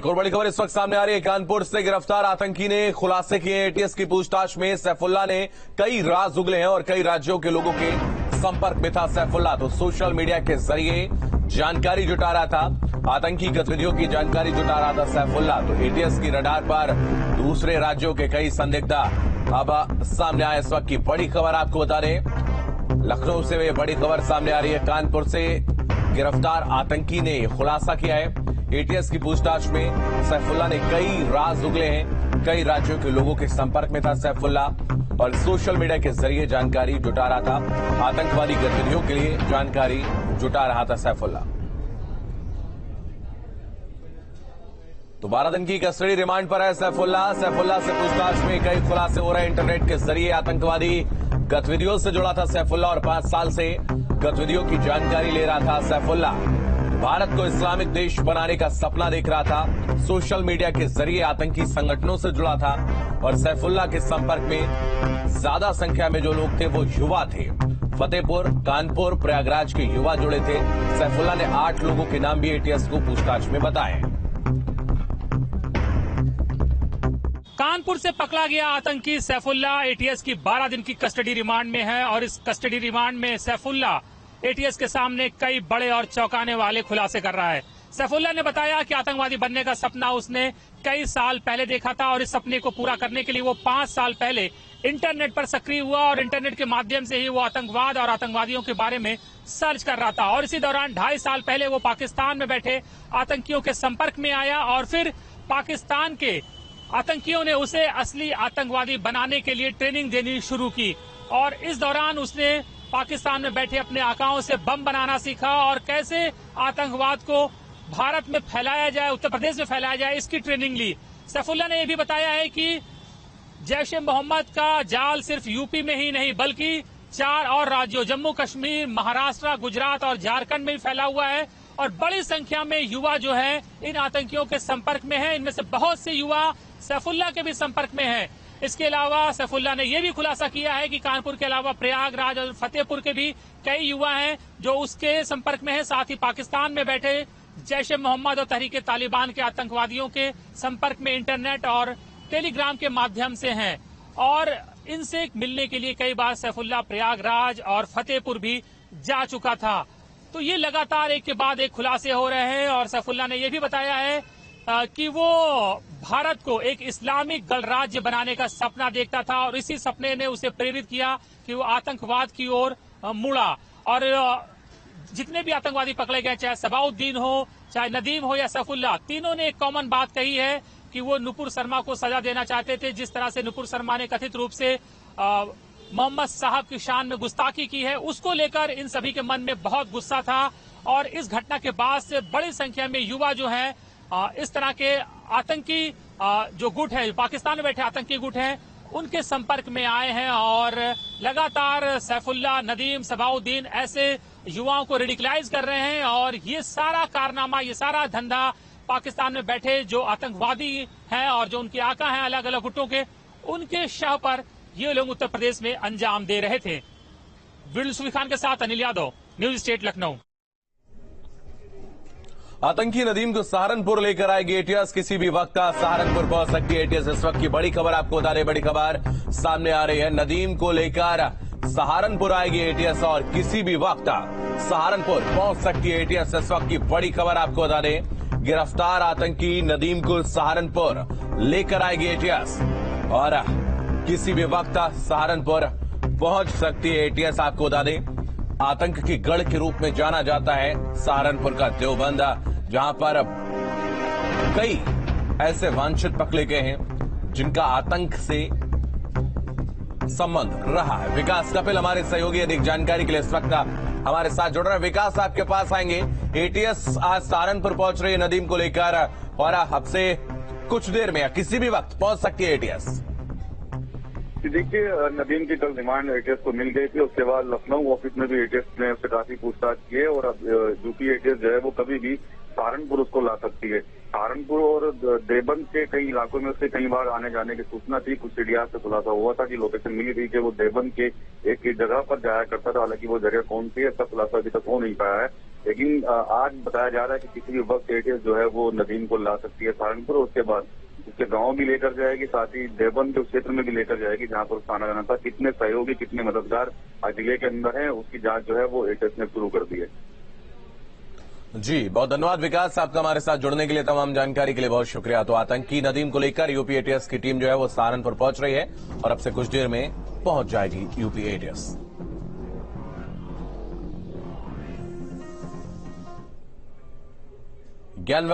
एक और बड़ी खबर इस वक्त सामने आ रही है। कानपुर से गिरफ्तार आतंकी ने खुलासे किए। एटीएस की पूछताछ में सैफुल्ला ने कई राज उगले हैं और कई राज्यों के लोगों के संपर्क में था सैफुल्ला। तो सोशल मीडिया के जरिए जानकारी जुटा रहा था, आतंकी गतिविधियों की जानकारी जुटा रहा था सैफुल्ला। तो एटीएस की रडार पर दूसरे राज्यों के कई संदिग्ध अब सामने आए। इस वक्त की बड़ी खबर आपको बता दें, लखनऊ से बड़ी खबर सामने आ रही है। कानपुर से गिरफ्तार आतंकी ने खुलासा किया है। एटीएस की पूछताछ में सैफुल्ला ने कई राज उगले हैं, कई राज्यों के लोगों के संपर्क में था सैफुल्ला और सोशल मीडिया के जरिए जानकारी जुटा रहा था। आतंकवादी गतिविधियों के लिए जानकारी जुटा रहा था सैफुल्ला। तो 12 दिन की कस्टडी रिमांड पर है सैफुल्ला से पूछताछ में कई खुलासे हो रहे हैं। इंटरनेट के जरिए आतंकवादी गतिविधियों से जुड़ा था सैफुल्ला और 5 साल से गतिविधियों की जानकारी ले रहा था सैफुल्ला। भारत को इस्लामिक देश बनाने का सपना देख रहा था। सोशल मीडिया के जरिए आतंकी संगठनों से जुड़ा था और सैफुल्ला के संपर्क में ज्यादा संख्या में जो लोग थे वो युवा थे। फतेहपुर, कानपुर, प्रयागराज के युवा जुड़े थे। सैफुल्ला ने 8 लोगों के नाम भी एटीएस को पूछताछ में बताए। कानपुर से पकड़ा गया आतंकी सैफुल्ला एटीएस की 12 दिन की कस्टडी रिमांड में है और इस कस्टडी रिमांड में सैफुल्ला एटीएस के सामने कई बड़े और चौंकाने वाले खुलासे कर रहा है। सैफुल्ला ने बताया कि आतंकवादी बनने का सपना उसने कई साल पहले देखा था और इस सपने को पूरा करने के लिए वो 5 साल पहले इंटरनेट पर सक्रिय हुआ और इंटरनेट के माध्यम से ही वो आतंकवाद और आतंकवादियों के बारे में सर्च कर रहा था। और इसी दौरान 2.5 साल पहले वो पाकिस्तान में बैठे आतंकियों के संपर्क में आया और फिर पाकिस्तान के आतंकियों ने उसे असली आतंकवादी बनाने के लिए ट्रेनिंग देनी शुरू की और इस दौरान उसने पाकिस्तान में बैठे अपने आकाओं से बम बनाना सीखा और कैसे आतंकवाद को भारत में फैलाया जाए, उत्तर प्रदेश में फैलाया जाए, इसकी ट्रेनिंग ली। सैफुल्ला ने यह भी बताया है कि जैश ए मोहम्मद का जाल सिर्फ यूपी में ही नहीं बल्कि 4 और राज्यों जम्मू कश्मीर, महाराष्ट्र, गुजरात और झारखंड में भी फैला हुआ है और बड़ी संख्या में युवा जो है इन आतंकियों के संपर्क में है। इनमें से बहुत से युवा सैफुल्ला के भी संपर्क में है। इसके अलावा सैफुल्ला ने यह भी खुलासा किया है कि कानपुर के अलावा प्रयागराज और फतेहपुर के भी कई युवा हैं जो उसके संपर्क में हैं। साथ ही पाकिस्तान में बैठे जैश ए मोहम्मद और तहरीक तालिबान के आतंकवादियों के संपर्क में इंटरनेट और टेलीग्राम के माध्यम से हैं और इनसे मिलने के लिए कई बार सैफुल्ला प्रयागराज और फतेहपुर भी जा चुका था। तो ये लगातार एक के बाद एक खुलासे हो रहे हैं और सैफुल्ला ने यह भी बताया है कि वो भारत को एक इस्लामिक गणराज्य बनाने का सपना देखता था और इसी सपने ने उसे प्रेरित किया कि वो आतंकवाद की ओर मुड़ा। और जितने भी आतंकवादी पकड़े गए, चाहे सबाउद्दीन हो, चाहे नदीम हो या सैफुल्ला, तीनों ने एक कॉमन बात कही है कि वो नुपुर शर्मा को सजा देना चाहते थे। जिस तरह से नुपुर शर्मा ने कथित रूप से मोहम्मद साहब की शान में गुस्ताखी की है, उसको लेकर इन सभी के मन में बहुत गुस्सा था और इस घटना के बाद से बड़ी संख्या में युवा जो है इस तरह के आतंकी जो गुट है, पाकिस्तान में बैठे आतंकी गुट हैं, उनके संपर्क में आए हैं और लगातार सैफुल्ला, नदीम, सबाउद्दीन ऐसे युवाओं को रेडिकलाइज कर रहे हैं और ये सारा कारनामा, ये सारा धंधा पाकिस्तान में बैठे जो आतंकवादी हैं और जो उनके आका हैं अलग अलग गुटों के, उनके शाह पर ये लोग उत्तर प्रदेश में अंजाम दे रहे थे। वीडियो सुफी खान के साथ अनिल यादव, न्यूज स्टेट लखनऊ। आतंकी नदीम को सहारनपुर लेकर आएगी एटीएस। किसी भी वक्त सहारनपुर पहुंच सकती है एटीएस। इस वक्त की बड़ी खबर आपको बता रहे, बड़ी खबर सामने आ रही है। नदीम को लेकर सहारनपुर आएगी एटीएस और किसी भी वक्त सहारनपुर पहुंच सकती है एटीएस। इस वक्त की बड़ी खबर आपको बता दें, गिरफ्तार आतंकी नदीम को सहारनपुर लेकर आएगी एटीएस और किसी भी वक्त सहारनपुर पहुंच सकती है एटीएस। आपको बता दें, आतंक की गढ़ के रूप में जाना जाता है सहारनपुर का देवबंद, जहां पर कई ऐसे वांछित पकड़े गए हैं जिनका आतंक से संबंध रहा है। विकास कपिल हमारे सहयोगी अधिक जानकारी के लिए इस वक्त हमारे साथ जुड़ रहे हैं। विकास, आपके पास आएंगे। एटीएस आज सहारनपुर पहुंच रही है नदीम को लेकर और अब से कुछ देर में या किसी भी वक्त पहुंच सकती है एटीएस। देखिए, नदीम की कल रिमांड एटीएस को मिल गई थी। उसके बाद लखनऊ ऑफिस में भी एटीएस ने उससे काफी पूछताछ की है और अब यूपी एटीएस जो है वो कभी भी सहारनपुर उसको ला सकती है। सहारनपुर और देवबंद के कई इलाकों में उसके कई बार आने जाने की सूचना थी। कुछ सीडीआर से खुलासा हुआ था कि लोकेशन मिली थी कि वो देवबंद के एक जगह पर जाया करता था। हालांकि वो जगह कौन सी है इसका खुलासा अभी तक हो नहीं पाया है, लेकिन आज बताया जा रहा है कि किसी भी वक्त एटीएस जो है वो नदीम को ला सकती है सहारनपुर। उसके बाद उसके गांव भी लेकर जाएगी, साथ ही देवबंद के क्षेत्र में भी लेकर जाएगी जहां पर उसका आना जाना था। कितने सहयोगी कितने मददगार जिले के अंदर है उसकी जांच जो है वो एटीएस ने शुरू कर दी है। जी बहुत धन्यवाद विकास, आपका हमारे साथ जुड़ने के लिए, तमाम जानकारी के लिए बहुत शुक्रिया। तो आतंकी नदीम को लेकर यूपी एटीएस की टीम जो है वो सहारनपुर पहुंच रही है और अब से कुछ देर में पहुंच जाएगी यूपी एटीएस। ज्ञान